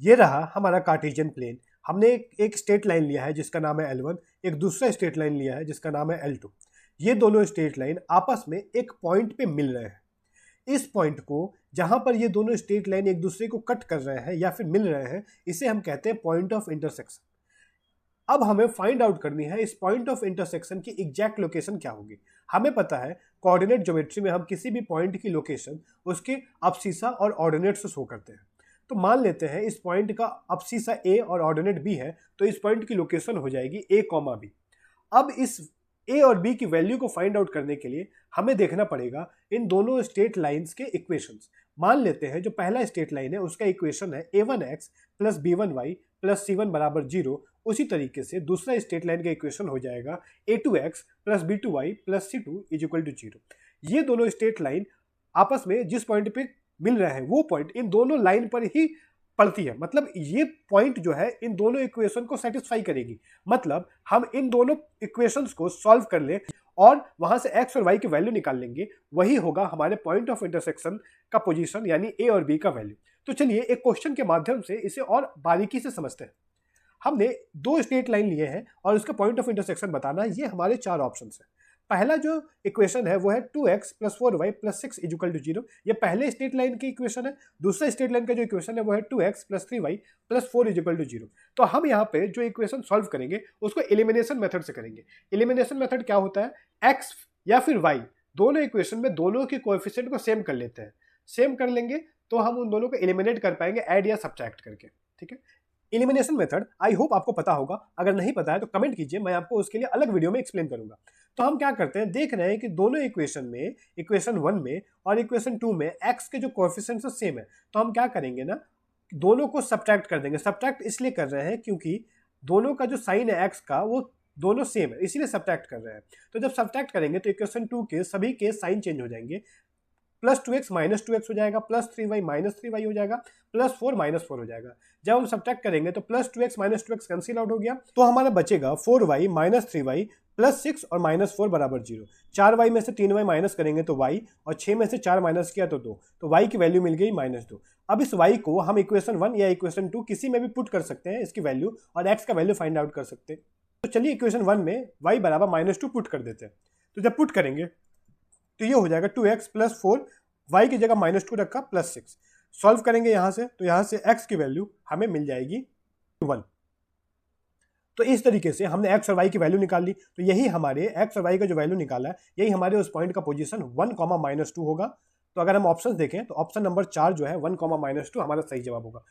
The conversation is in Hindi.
ये रहा हमारा कार्टेशियन प्लेन। हमने एक स्ट्रेट लाइन लिया है जिसका नाम है L1, एक दूसरा स्ट्रेट लाइन लिया है जिसका नाम है L2। ये दोनों स्ट्रेट लाइन आपस में एक पॉइंट पे मिल रहे हैं। इस पॉइंट को, जहां पर ये दोनों स्ट्रेट लाइन एक दूसरे को कट कर रहे हैं या फिर मिल रहे हैं, इसे हम कहते हैं पॉइंट ऑफ इंटरसेक्शन। अब हमें फाइंड आउट करनी है इस पॉइंट ऑफ इंटरसेक्शन की एग्जैक्ट लोकेशन क्या होगी। हमें पता है कोऑर्डिनेट ज्योमेट्री में हम किसी भी पॉइंट की लोकेशन उसके अब्सिसा और ऑर्डिनेट से शो करते हैं। तो मान लेते हैं इस पॉइंट का अब्सिसा ए और ऑर्डिनेट बी है, तो इस पॉइंट की लोकेशन हो जाएगी ए कॉमा बी। अब इस ए और बी की वैल्यू को फाइंड आउट करने के लिए हमें देखना पड़ेगा इन दोनों स्ट्रेट लाइंस के इक्वेशंस। मान लेते हैं जो पहला स्ट्रेट लाइन है उसका इक्वेशन है a1x plus b1y plus c1 बराबर 0। उसी तरीके से दूसरा स्ट्रेट लाइन का इक्वेशन हो जाएगा a2x प्लस b2y प्लस c2 इज इक्वल टू 0। ये दोनों स्ट्रेट लाइन आपस में जिस पॉइंट पे मिल रहे हैं वो पॉइंट इन दोनों लाइन पर ही पड़ती है। मतलब ये पॉइंट जो है इन दोनों इक्वेशन को सेटिस्फाई करेगी। मतलब हम इन दोनों इक्वेशंस को सॉल्व कर ले और वहां से x और y की वैल्यू निकाल लेंगे, वही होगा हमारे पॉइंट ऑफ इंटरसेक्शन का पोजीशन, यानी a और b का वैल्यू। तो चलिए एक क्वेश्चन के माध्यम से इसे और बारीकी से समझते हैं। हमने दो स्ट्रेट लाइन लिए हैं और उसका पॉइंट ऑफ इंटरसेक्शन बताना है। ये हमारे चार ऑप्शंस हैं। पहला जो इक्वेशन है वो है 2x plus 4y plus 6 equal to 0। ये पहले स्ट्रेट लाइन की इक्वेशन है। दूसरा स्ट्रेट लाइन का जो इक्वेशन है वो है 2x plus 3y plus 4 equal to 0। तो हम यहाँ पे जो इक्वेशन सॉल्व करेंगे उसको एलिमिनेशन मेथड से करेंगे। एलिमिनेशन मेथड क्या होता है, x या फिर y दोनों इक्वेशन में दोनों के कोएफिशिएंट को सेम कर लेते हैं। सेम कर लेंगे तो हम उन दोनों को एलिमिनेट कर पाएंगे ऐड या सब्ट्रैक्ट करके। ठीक है, एलिमिनेशन मेथड आई होप आपको पता होगा। अगर नहीं पता है तो कमेंट कीजिए, मैं आपको उसके लिए अलग वीडियो में एक्सप्लेन करूंगा। तो हम क्या करते हैं, देख रहे हैं कि दोनों इक्वेशन में, इक्वेशन 1 में और इक्वेशन 2 में x के जो कोएफिशिएंट्स है सेम है। तो हम क्या करेंगे ना, दोनों को सब्ट्रैक्ट कर देंगे। सब्ट्रैक्ट इसलिए कर रहे हैं क्योंकि दोनों का जो साइन है x का वो दोनों सेम है, इसीलिए सब्ट्रैक्ट कर रहे हैं। तो जब सब्ट्रैक्ट करेंगे तो इक्वेशन 2 के सभी के साइन चेंज हो जाएंगे। प्लस 2x माइनस 2x हो जाएगा, प्लस 3y माइनस 3y हो जाएगा, प्लस 4 माइनस 4 हो जाएगा। जब हम सब्ट्रैक्ट करेंगे तो plus 2x minus 2x cancel out हो गया, तो हमारा बचेगा 4y माइनस 3y प्लस 6 और माइनस 4 बराबर 0। 4y में से 3y माइनस करेंगे तो y, और 6 में से 4 माइनस किया तो 2, तो y की वैल्यू मिल गई माइनस 2। अब इस y को हम इक्वेशन 1 या इक्वेशन 2 किसी में भी पुट कर सकते हैं इसकी वैल्यू, और x का वैल्यू फाइंड आउट कर सकते हैं। तो चलिए इक्वेशन 1 में y बराबर माइनस 2 पुट कर देते हैं। तो जब पुट करेंगे तो ये हो जाएगा 2x प्लस 4, y की जगह माइनस 2 रखा, प्लस 6। सॉल्व करेंगे यहां से तो यहां से x की वैल्यू हमें मिल जाएगी 1। तो इस तरीके से हमने x और y की वैल्यू निकाल ली। तो यही हमारे x और y का जो वैल्यू निकाला है यही हमारे उस पॉइंट का पोजीशन 1, -2 होगा। तो अगर हम ऑप्शन देखें तो ऑप्शन नंबर 4 जो है 1, -2 हमारा सही जवाब होगा।